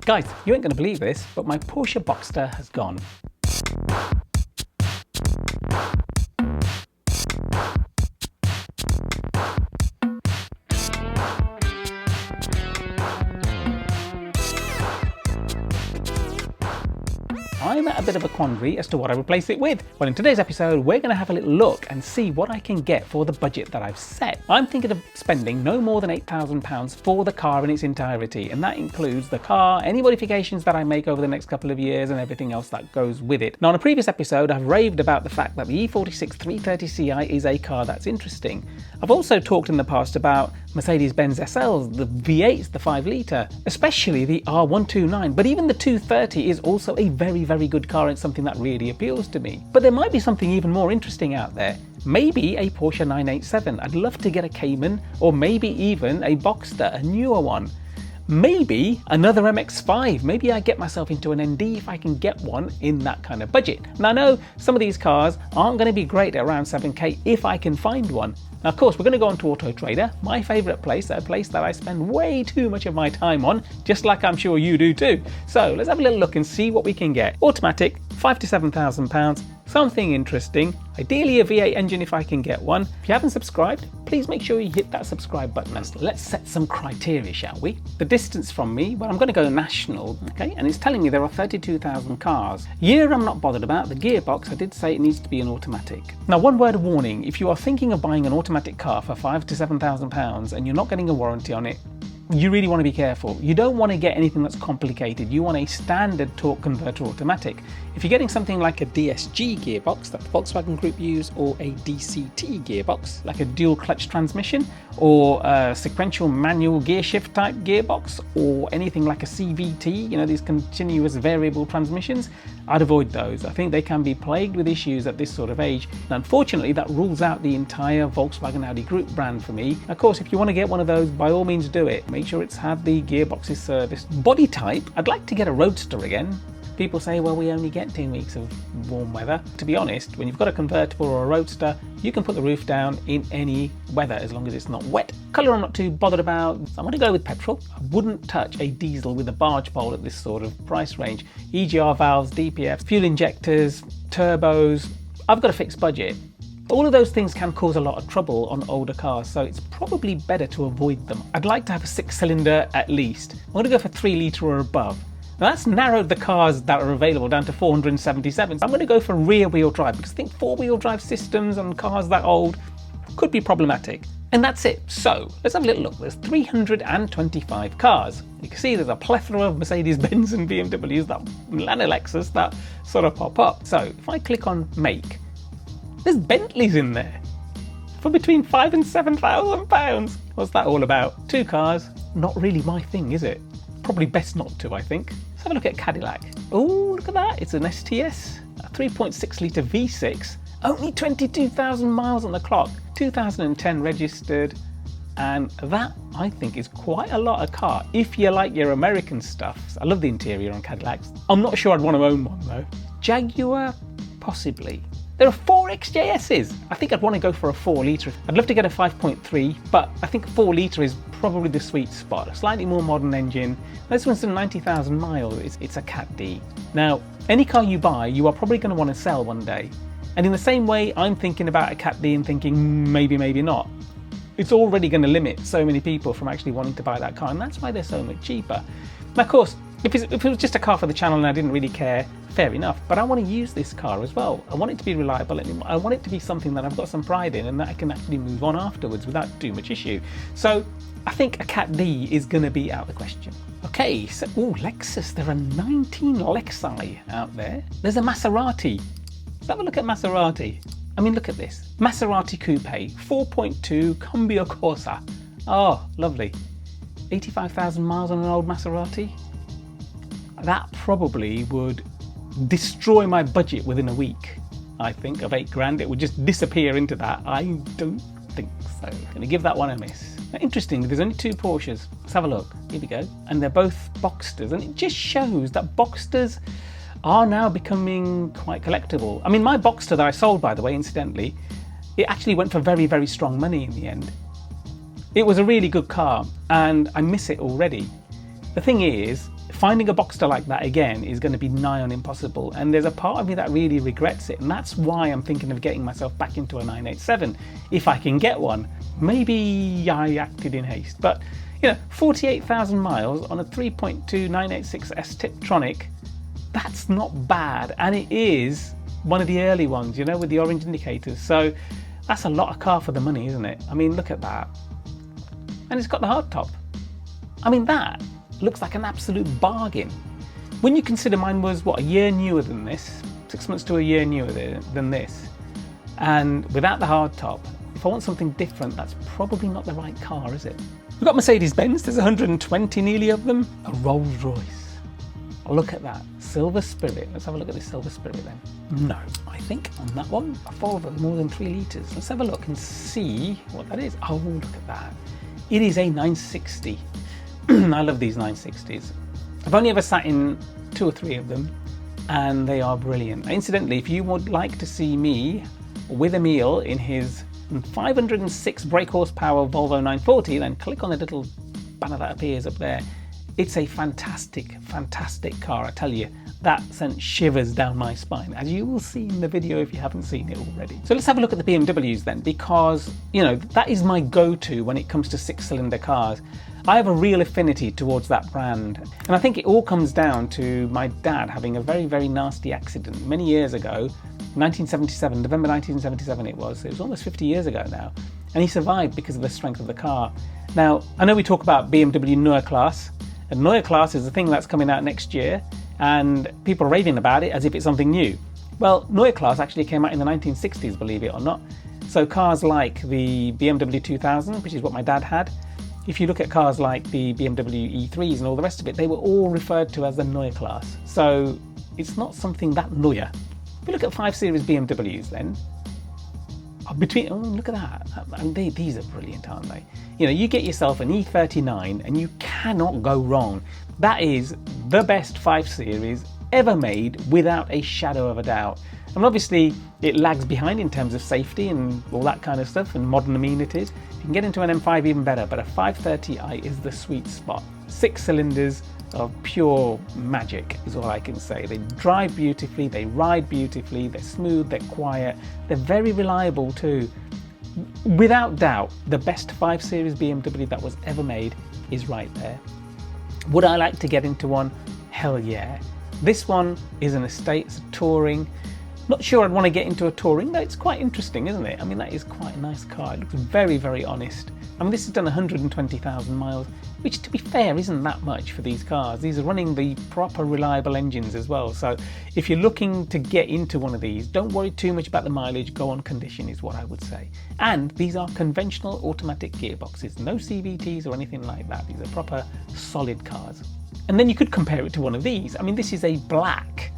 Guys, you ain't going to believe this, but my Porsche Boxster has gone. I'm at a bit of a quandary as to what I replace it with. Well, in today's episode, we're going to have a little look and see what I can get for the budget that I've set. I'm thinking of spending no more than £8,000 for the car in its entirety, and that includes the car, any modifications that I make over the next couple of years, and everything else that goes with it. Now, in a previous episode, I've raved about the fact that the E46 330ci is a car that's interesting. I've also talked in the past about Mercedes-Benz SLs, the V8s, the 5 litre, especially the R129, but even the 230 is also a very good car and something that really appeals to me. But there might be something even more interesting out there. Maybe a Porsche 987. I'd love to get a Cayman, or maybe even a Boxster, a newer one. Maybe another MX-5. Maybe I get myself into an ND if I can get one in that kind of budget. Now, I know some of these cars aren't going to be great at around 7k if I can find one. Now, of course, we're going to go on to Autotrader, my favourite place, a place that I spend way too much of my time on, just like I'm sure you do too. So let's have a little look and see what we can get. Automatic, £5,000 to £7,000, something interesting, ideally a V8 engine if I can get one. If you haven't subscribed, please make sure you hit that subscribe button. Let's set some criteria, shall we? The distance from me, well, I'm going to go national, okay, and it's telling me there are 32,000 cars. Year I'm not bothered about. The gearbox, I did say it needs to be an automatic. Now, one word of warning, if you are thinking of buying an automatic car for £5,000 to £7,000 and you're not getting a warranty on it, you really want to be careful. You don't want to get anything that's complicated. You want a standard torque converter automatic. If you're getting something like a DSG gearbox that the Volkswagen Group use, or a DCT gearbox, like a dual clutch transmission, or a sequential manual gear shift type gearbox, or anything like a CVT, you know, these continuous variable transmissions, I'd avoid those. I think they can be plagued with issues at this sort of age. And unfortunately, that rules out the entire Volkswagen Audi Group brand for me. Of course, if you want to get one of those, by all means do it. Make sure it's had the gearboxes serviced. Body type, I'd like to get a Roadster again. People say, well, we only get 2 weeks of warm weather. To be honest, when you've got a convertible or a Roadster, you can put the roof down in any weather as long as it's not wet. Colour I'm not too bothered about. So I'm going to go with petrol. I wouldn't touch a diesel with a barge pole at this sort of price range. EGR valves, DPFs, fuel injectors, turbos. I've got a fixed budget. All of those things can cause a lot of trouble on older cars, so it's probably better to avoid them. I'd like to have a 6-cylinder at least. I'm going to go for 3 litre or above. Now, that's narrowed the cars that are available down to 477. So I'm going to go for rear-wheel drive, because I think 4-wheel drive systems on cars that old could be problematic. And that's it. So let's have a little look. There's 325 cars. You can see there's a plethora of Mercedes-Benz and BMWs, that and a Lexus that sort of pop up. So if I click on make, there's Bentleys in there for between £5,000 and £7,000. What's that all about? 2 cars, not really my thing, is it? Probably best not to, I think. Let's have a look at Cadillac. Oh, look at that. It's an STS, a 3.6 litre V6, only 22,000 miles on the clock, 2010 registered. And that, I think, is quite a lot of car if you like your American stuff. I love the interior on Cadillacs. I'm not sure I'd want to own one though. Jaguar, possibly. There are 4 XJSs. I think I'd want to go for a 4 litre. I'd love to get a 5.3, but I think a 4 litre is probably the sweet spot. A slightly more modern engine. This one's done 90,000 miles. It's a Cat D. Now, any car you buy, you are probably going to want to sell one day. And in the same way, I'm thinking about a Cat D and thinking maybe not. It's already going to limit so many people from actually wanting to buy that car, and that's why they're so much cheaper. Now, of course, if it was just a car for the channel and I didn't really care, fair enough, but I want to use this car as well. I want it to be reliable, and I want it to be something that I've got some pride in and that I can actually move on afterwards without too much issue. So I think a Cat D is going to be out of the question. Okay, so, Lexus, there are 19 Lexi out there. There's a Maserati. Let's have a look at Maserati. I mean, look at this. Maserati Coupe, 4.2 Cambio Corsa. Oh, lovely. 85,000 miles on an old Maserati. That probably would destroy my budget within a week, I think, of £8,000. It would just disappear into that. I don't think so. I'm going to give that one a miss. Now, interestingly, there's only 2 Porsches. Let's have a look. Here we go. And they're both Boxsters. And it just shows that Boxsters are now becoming quite collectible. I mean, my Boxster that I sold, by the way, incidentally, it actually went for very strong money in the end. It was a really good car, and I miss it already. The thing is, finding a Boxster like that again is going to be nigh on impossible, and there's a part of me that really regrets it, and that's why I'm thinking of getting myself back into a 987 if I can get one. Maybe I acted in haste, but you know, 48,000 miles on a 3.2 986s Tiptronic, that's not bad, and it is one of the early ones, you know, with the orange indicators. So that's a lot of car for the money, isn't it? I mean, look at that. And it's got the hardtop. I mean, that looks like an absolute bargain. When you consider mine was, what, a year newer than this, 6 months to a year newer than this, and without the hardtop, if I want something different, that's probably not the right car, is it? We've got Mercedes-Benz, there's 120 nearly of them. A Rolls-Royce. Look at that, Silver Spirit. Let's have a look at this Silver Spirit then. No, I think on that one, a Volvo more than 3 litres. Let's have a look and see what that is. Oh, look at that. It is a 960. I love these 960s. I've only ever sat in 2 or 3 of them, and they are brilliant. Incidentally, if you would like to see me with Emil in his 506 brake horsepower Volvo 940, then click on the little banner that appears up there. It's a fantastic, fantastic car, I tell you. That sent shivers down my spine, as you will see in the video if you haven't seen it already. So let's have a look at the BMWs then, because, you know, that is my go-to when it comes to 6-cylinder cars. I have a real affinity towards that brand, and I think it all comes down to my dad having a very, very nasty accident many years ago, 1977, November 1977 it was almost 50 years ago now, and he survived because of the strength of the car. Now, I know we talk about BMW Neue Klasse, and Neue Klasse is the thing that's coming out next year, and people are raving about it as if it's something new. Well, Neue Klasse actually came out in the 1960s, believe it or not. So cars like the BMW 2000, which is what my dad had, if you look at cars like the BMW E3s and all the rest of it, they were all referred to as the Neue Klasse. So it's not something that Neue. If you look at 5 Series BMWs then, look at that. And these are brilliant, aren't they? You know, you get yourself an E39 and you cannot go wrong. That is the best 5 Series ever made without a shadow of a doubt. And obviously it lags behind in terms of safety and all that kind of stuff and modern amenities. You can get into an M5 even better, but a 530i is the sweet spot. 6 cylinders of pure magic is all I can say. They drive beautifully, they ride beautifully, they're smooth, they're quiet, they're very reliable too. Without doubt, the best 5 Series BMW that was ever made is right there. Would I like to get into one? Hell yeah. This one is an estate, it's a touring. Not sure I'd want to get into a touring, though it's quite interesting, isn't it? I mean, that is quite a nice car. It looks very, very honest. I mean, this has done 120,000 miles, which to be fair isn't that much for these cars. These are running the proper reliable engines as well. So if you're looking to get into one of these, don't worry too much about the mileage, go on condition is what I would say. And these are conventional automatic gearboxes, no CVTs or anything like that. These are proper solid cars. And then you could compare it to one of these. I mean, this is a black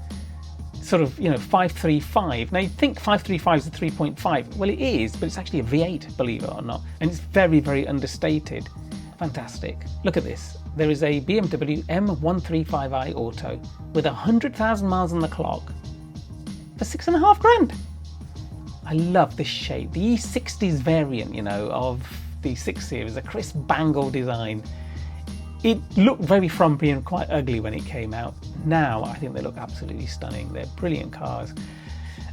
sort of, you know, 535. Now you'd think 535 is a 3.5. Well, it is, but it's actually a V8, believe it or not. And it's very, very understated. Fantastic. Look at this. There is a BMW M135i Auto with 100,000 miles on the clock for $6,500. I love this shape. The E60s variant, you know, of the 6 Series, a crisp bangle design. It looked very frumpy and quite ugly when it came out. Now I think they look absolutely stunning. They're brilliant cars.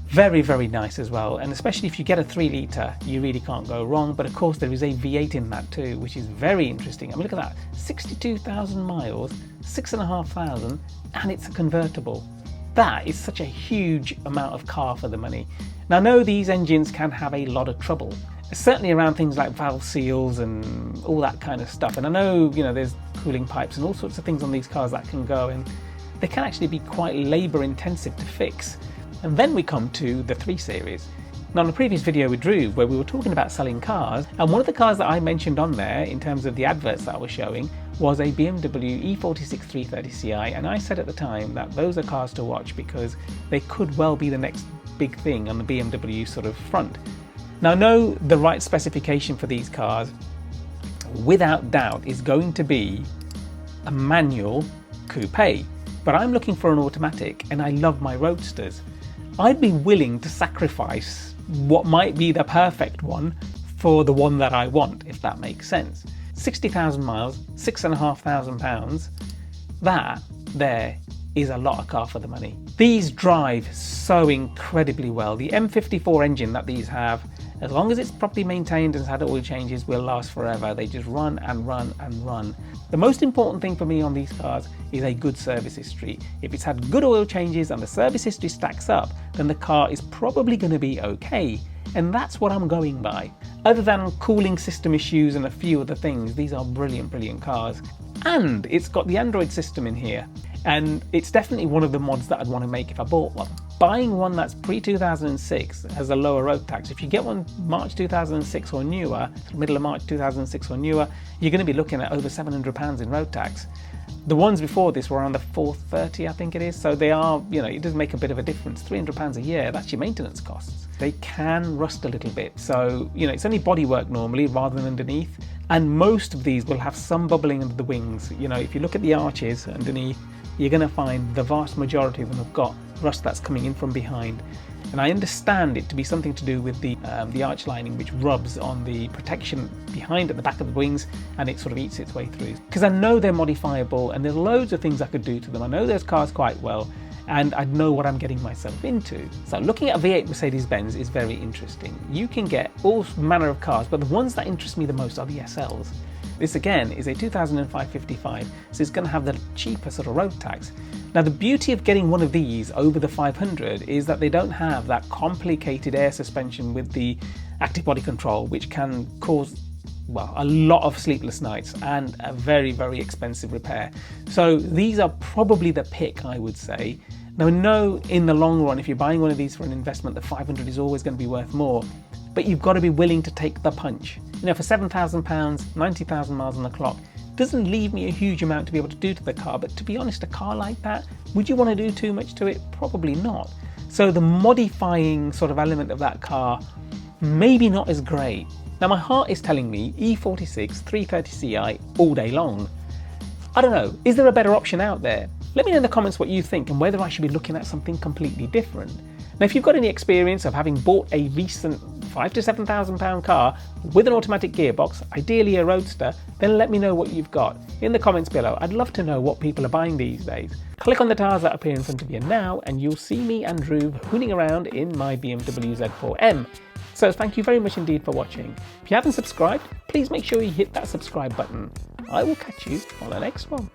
Very, very nice as well. And especially if you get a 3 litre, you really can't go wrong. But of course there is a V8 in that too, which is very interesting. I mean, look at that, 62,000 miles, 6,500, and it's a convertible. That is such a huge amount of car for the money. Now I know these engines can have a lot of trouble, certainly around things like valve seals and all that kind of stuff. And I know, you know, there's cooling pipes and all sorts of things on these cars that can go, and they can actually be quite labor intensive to fix. And then we come to the 3 Series. Now, in a previous video with Drew, where we were talking about selling cars, and one of the cars that I mentioned on there in terms of the adverts that I was showing was a BMW E46 330ci, and I said at the time that those are cars to watch because they could well be the next big thing on the BMW sort of front. Now, I know the right specification for these cars, without doubt, is going to be a manual coupe, but I'm looking for an automatic, and I love my Roadsters. I'd be willing to sacrifice what might be the perfect one for the one that I want, if that makes sense. 60,000 miles, £6,500, that there is a lot of car for the money. These drive so incredibly well. The M54 engine that these have, as long as it's properly maintained and has had oil changes, will last forever. They just run and run and run. The most important thing for me on these cars is a good service history. If it's had good oil changes and the service history stacks up, then the car is probably going to be okay. And that's what I'm going by. Other than cooling system issues and a few other things, these are brilliant, brilliant cars. And it's got the Android system in here. And it's definitely one of the mods that I'd want to make if I bought one. Buying one that's pre-2006 has a lower road tax. If you get one March 2006 or newer, middle of March 2006 or newer, you're going to be looking at over £700 in road tax. The ones before this were around the 430, I think it is. So they are, you know, it does make a bit of a difference. £300 a year, that's your maintenance costs. They can rust a little bit. So, you know, it's only bodywork normally rather than underneath. And most of these will have some bubbling under the wings. You know, if you look at the arches underneath, you're going to find the vast majority of them have got rust that's coming in from behind. And I understand it to be something to do with the arch lining, which rubs on the protection behind at the back of the wings, and it sort of eats its way through. Because I know they're modifiable and there's loads of things I could do to them. I know those cars quite well, and I know what I'm getting myself into. So looking at a V8 Mercedes-Benz is very interesting. You can get all manner of cars, but the ones that interest me the most are the SLs. This again is a 2005 55, so it's going to have the cheaper sort of road tax. Now the beauty of getting one of these over the 500 is that they don't have that complicated air suspension with the active body control, which can cause, well, a lot of sleepless nights and a very, very expensive repair. So these are probably the pick, I would say. Now I know in the long run, if you're buying one of these for an investment, the 500 is always going to be worth more, but you've got to be willing to take the punch. You know, for £7,000, 90,000 miles on the clock, doesn't leave me a huge amount to be able to do to the car, but to be honest, a car like that, would you want to do too much to it? Probably not. So the modifying sort of element of that car, maybe not as great. Now my heart is telling me E46 330ci all day long. I don't know, is there a better option out there? Let me know in the comments what you think and whether I should be looking at something completely different. Now if you've got any experience of having bought a recent £5,000 to £7,000 car with an automatic gearbox, ideally a Roadster, then let me know what you've got in the comments below. I'd love to know what people are buying these days. Click on the tires that appear in front of you now and you'll see me and Drew hooning around in my BMW Z4M. So thank you very much indeed for watching. If you haven't subscribed, please make sure you hit that subscribe button. I will catch you on the next one.